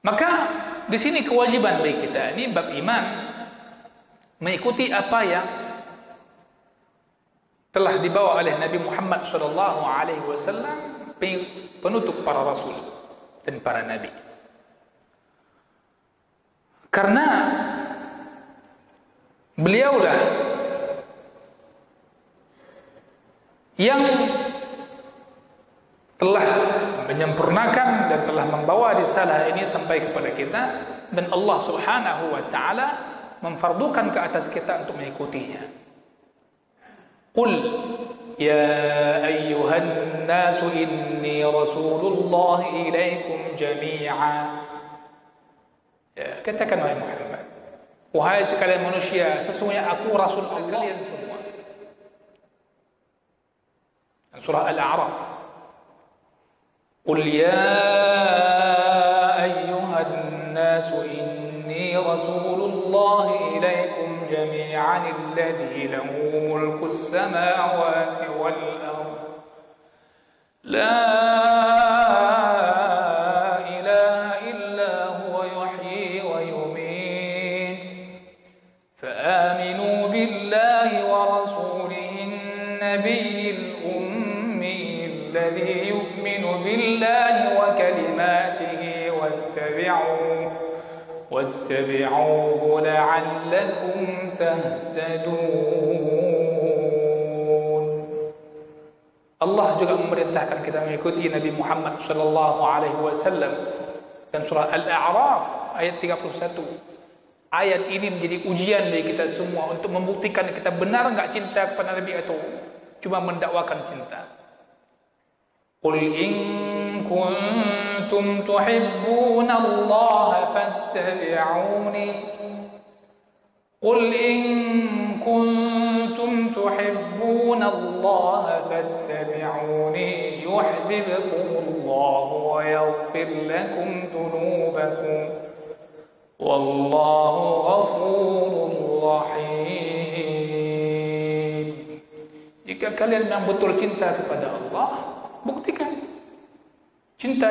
Maka di sini kewajiban bagi kita ini bab iman, mengikuti apa yang telah dibawa oleh Nabi Muhammad SAW, penutup para rasul dan para nabi. Karena beliaulah yang telah menyempurnakan dan telah membawa risalah ini sampai kepada kita, dan Allah Subhanahu wa taala memfardukan ke atas kita untuk mengikutinya. Qul ya ayyuhan nasu inni rasulullah ilaikum jami'a. Ya, katakan wahai Muhammad, wahai sekalian manusia, sesungguhnya aku rasul kalian semua. Surah Al-A'raf. Qul ya ayyuhan nasu inni rasulullah ilaikum jami'an alladhi lahu mulku as-samawati wal ard. La ilaha illa huwa yuhyi wa yumiit. Fa'aminu billahi wa rasulihi an-nabiyyil ummi alladhi yu'minu billahi wa kalimatihi واتبعوه لعلكم تهتدون. Allah juga memerintahkan kita mengikuti Nabi Muhammad sallallahu alaihi wasallam. Dan surah Al-A'raf ayat 31. Ayat ini menjadi ujian bagi kita semua untuk membuktikan kita benar enggak cinta kepada Nabi atau cuma mendakwakan cinta. Qul in kuntum tuhibbuna Allah fattabi'uni. Qul in kuntum tuhibbuna Allah fattabi'uni yuhibbukum Allah wa yaghfir lakum dhunubakum. Wallahu ghafurur rahim. Jika kalian memang betul cinta kepada Allah, buktikan cinta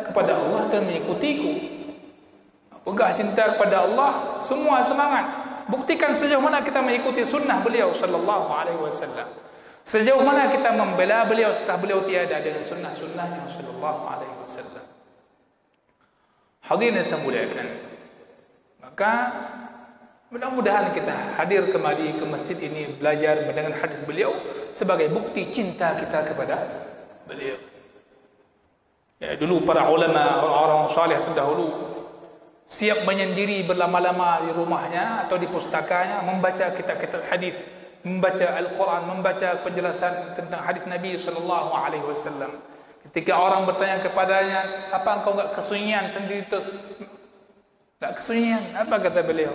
kepada Allah dan mengikutiku. Pegah cinta kepada Allah, semua semangat. Buktikan sejauh mana kita mengikuti sunnah beliau sallallahu alaihi wasallam. Sejauh mana kita membela beliau setelah beliau tiada dengan sunnah-sunnahnya sallallahu alaihi wasallam. Hadirin yang saya muliakan, maka mudah-mudahan kita hadir kembali ke masjid ini belajar mendengar hadis beliau sebagai bukti cinta kita kepada beliau. Ya, dulu para ulama, orang-orang saleh terdahulu siap menyendiri berlama-lama di rumahnya atau di pustakanya membaca kitab-kitab hadis, membaca Al-Quran, membaca penjelasan tentang hadis Nabi sallallahu alaihi wasallam. Ketika orang bertanya kepadanya, "Apa engkau enggak kesunyian sendiri terus?" Enggak kesunyian. Apa kata beliau?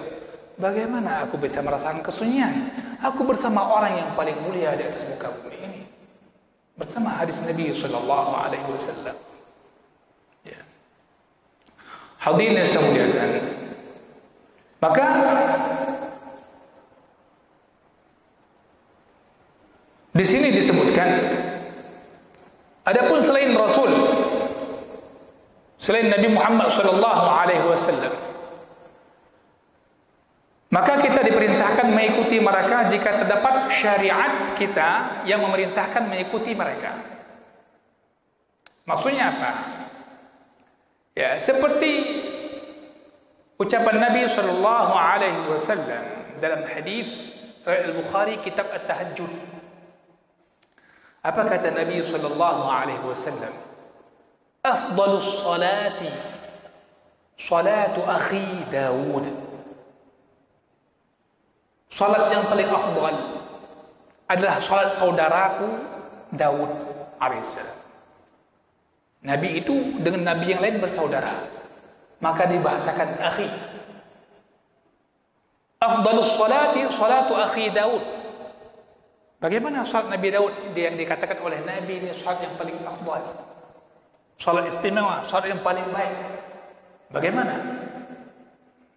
"Bagaimana aku bisa merasakan kesunyian? Aku bersama orang yang paling mulia di atas muka bumi ini. Bersama hadis Nabi sallallahu alaihi wasallam." Ya. Hadirin yang saya muliakan, maka di sini disebutkan, adapun selain Rasul, selain Nabi Muhammad sallallahu alaihi wasallam, maka kita diperintahkan mengikuti mereka jika terdapat syariat kita yang memerintahkan mengikuti mereka. Maksudnya apa? Ya, seperti ucapan Nabi sallallahu alaihi wasallam dalam hadis riwayat Al-Bukhari kitab At-Tahajjud. Apa kata Nabi sallallahu alaihi wasallam? Afdalus salati salatu akhi Daud. Salat yang paling afdal adalah salat saudaraku Daud alaihissalam. Nabi itu dengan nabi yang lain bersaudara, maka dibahasakan akhi. Afdalus salati salatu akhi Daud. Bagaimana salat Nabi Daud yang dikatakan oleh Nabi ini salat yang paling afdal, salat istimewa, salat yang paling baik? Bagaimana?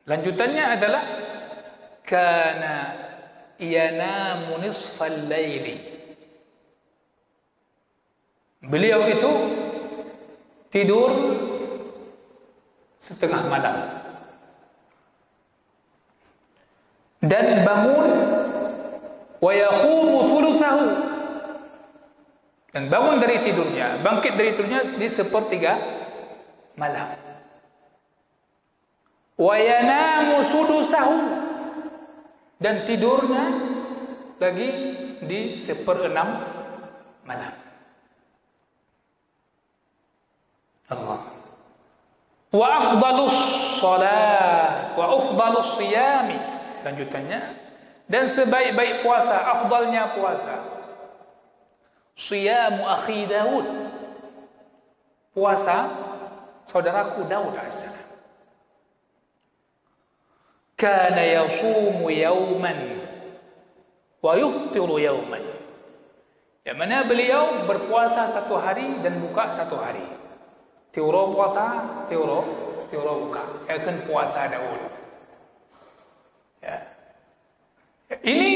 Lanjutannya adalah kana yanamu nisfal laili. Beliau itu tidur setengah malam. Dan bangun wa yaqumu thuluthahu, dan bangun dari tidurnya, bangkit dari tidurnya di sepertiga malam. Wa yanamu sudusahu, dan tidurnya lagi di 1/6 malam. Allah. Wa afdalus shalah wa afdalus siyami, lanjutannya, dan sebaik-baik puasa, afdalnya puasa, siyamu akhi Daud, puasa saudaraku Daud alaihissalam. Kana yasumu yawman wa yuftiru yawman, yang mana beliau berpuasa satu hari dan buka satu hari. Teoro puasa, teoro buka. Akan puasa Daud. Ya. Ini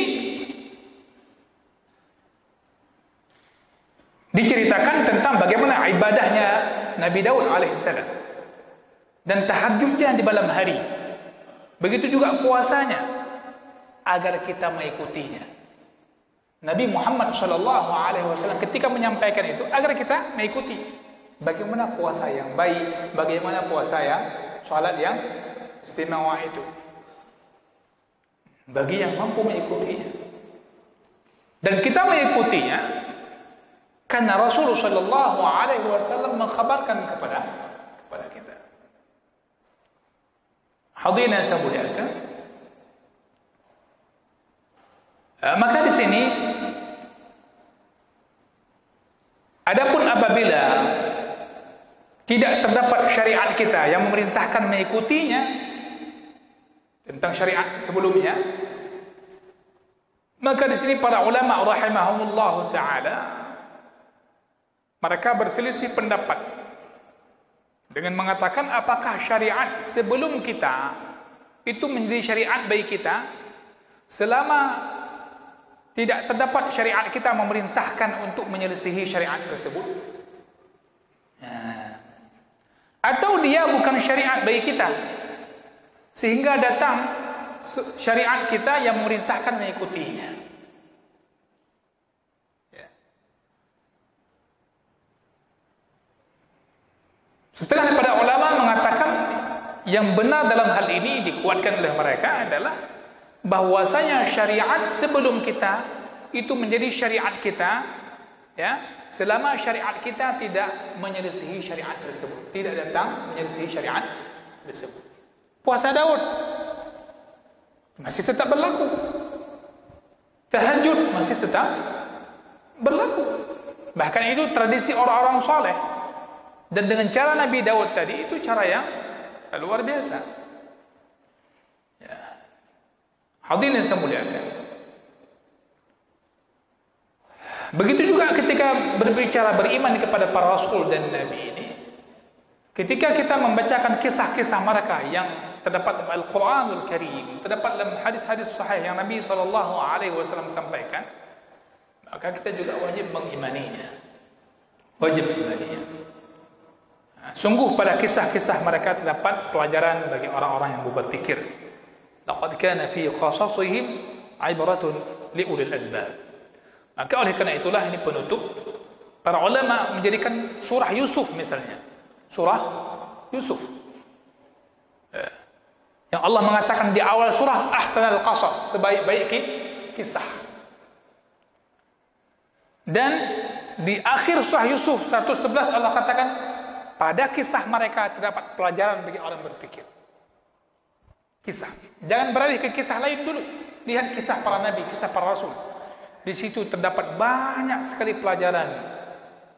diceritakan tentang bagaimana ibadahnya Nabi Daud alaihissalam dan tahajudnya di malam hari. Begitu juga puasanya, agar kita mengikutinya. Nabi Muhammad SAW ketika menyampaikan itu agar kita mengikuti bagaimana puasa yang baik, bagaimana puasa yang salat yang istimewa itu, bagi yang mampu mengikutinya. Dan kita mengikutinya karena Rasulullah SAW mengkhabarkan kepada kita. Hadirin yang saya muliakan, maka di sini, adapun apabila tidak terdapat syariat kita yang memerintahkan mengikutinya tentang syariat sebelumnya, maka di sini para ulama rahimahumullah taala mereka berselisih pendapat dengan mengatakan apakah syariat sebelum kita itu menjadi syariat bagi kita selama tidak terdapat syariat kita memerintahkan untuk menyelisihi syariat tersebut, atau dia bukan syariat bagi kita sehingga datang syariat kita yang memerintahkan mengikutinya. Setelah para ulama mengatakan yang benar dalam hal ini dikuatkan oleh mereka adalah bahwasanya syariat sebelum kita itu menjadi syariat kita, ya, selama syariat kita tidak menyelisihi syariat tersebut, tidak datang menyelisihi syariat tersebut. Puasa Daud masih tetap berlaku, tahajud masih tetap berlaku, bahkan itu tradisi orang-orang saleh. Dan dengan cara Nabi Daud tadi itu cara yang luar biasa. Ya. Hadirin yang saya muliakan, begitu juga ketika berbicara beriman kepada para rasul dan nabi ini, ketika kita membacakan kisah-kisah mereka yang terdapat dalam Al-Quranul Karim, terdapat dalam hadis-hadis sahih yang Nabi SAW sampaikan, maka kita juga wajib mengimaninya. Wajib mengimaninya. Sungguh pada kisah-kisah mereka terdapat pelajaran bagi orang-orang yang berpikir. Laqad kana fi qasasihim ibratun liulil albab. Maka oleh karena itulah ini penutup, para ulama menjadikan surah Yusuf misalnya, surah Yusuf, yang Allah mengatakan di awal surah ahsanal qasas, sebaik-baik kisah. Dan di akhir surah Yusuf 111 Allah katakan pada kisah mereka terdapat pelajaran bagi orang berpikir. Kisah. Jangan beralih ke kisah lain dulu. Lihat kisah para nabi, kisah para rasul. Di situ terdapat banyak sekali pelajaran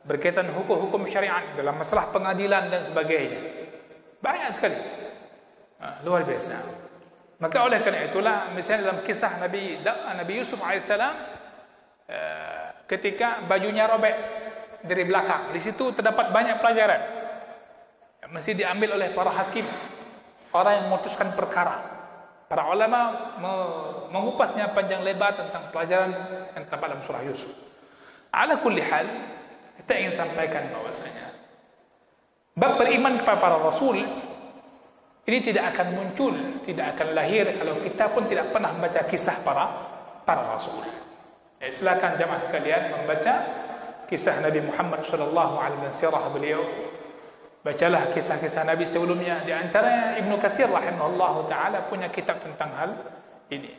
berkaitan hukum-hukum syariat dalam masalah pengadilan dan sebagainya. Banyak sekali. Luar biasa. Maka oleh karena itulah, misalnya dalam kisah Nabi Yusuf alaihissalam, ketika bajunya robek dari belakang, di situ terdapat banyak pelajaran. Mesti diambil oleh para hakim, orang yang memutuskan perkara. Para ulama mengupasnya panjang lebar tentang pelajaran yang terdapat dalam surah Yusuf. Ala kulli hal, kita ingin sampaikan bahwasanya bab beriman kepada para rasul Ini tidak akan muncul, tidak akan lahir kalau kita pun tidak pernah membaca kisah para rasul. Silakan jamaah sekalian membaca kisah Nabi Muhammad sallallahu alaihi wasallam, sirah beliau. Bacalah kisah-kisah Nabi sebelumnya. Di antaranya Ibnu Katsir rahimahullahu taala punya kitab tentang hal ini.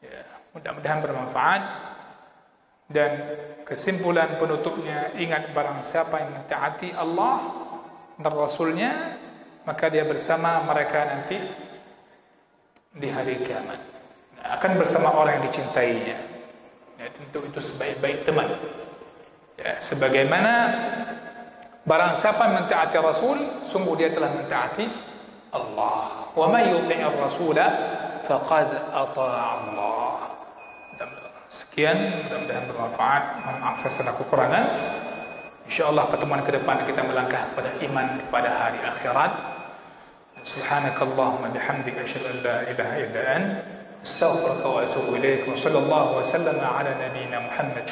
Ya, mudah-mudahan bermanfaat. Dan kesimpulan penutupnya, ingat barang siapa yang mentaati Allah dan Rasulnya, maka dia bersama mereka nanti di hari kiamat. Akan bersama orang yang dicintainya. Ya, tentu itu sebaik-baik teman. Ya, sebagaimana barang siapa yang mentaati Rasul, sungguh dia telah mentaati Allah. Wa may yuti'ir rasula faqad ata'a Allah. Sekian, mudah-mudahan bermanfaat. Maaf saya kekurangan. InsyaAllah pertemuan ke depan kita melangkah kepada iman kepada hari akhirat. Subhanakallahumma bihamdika asyhadu an la ilaha illa anta astaghfiruka wa atubu ilaik. Wa sallallahu wa sallama ala nabiyyina Muhammad.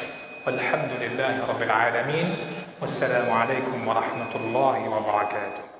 Walhamdulillahi rabbil alamin. Wassalamu alaikum warahmatullahi wabarakatuh.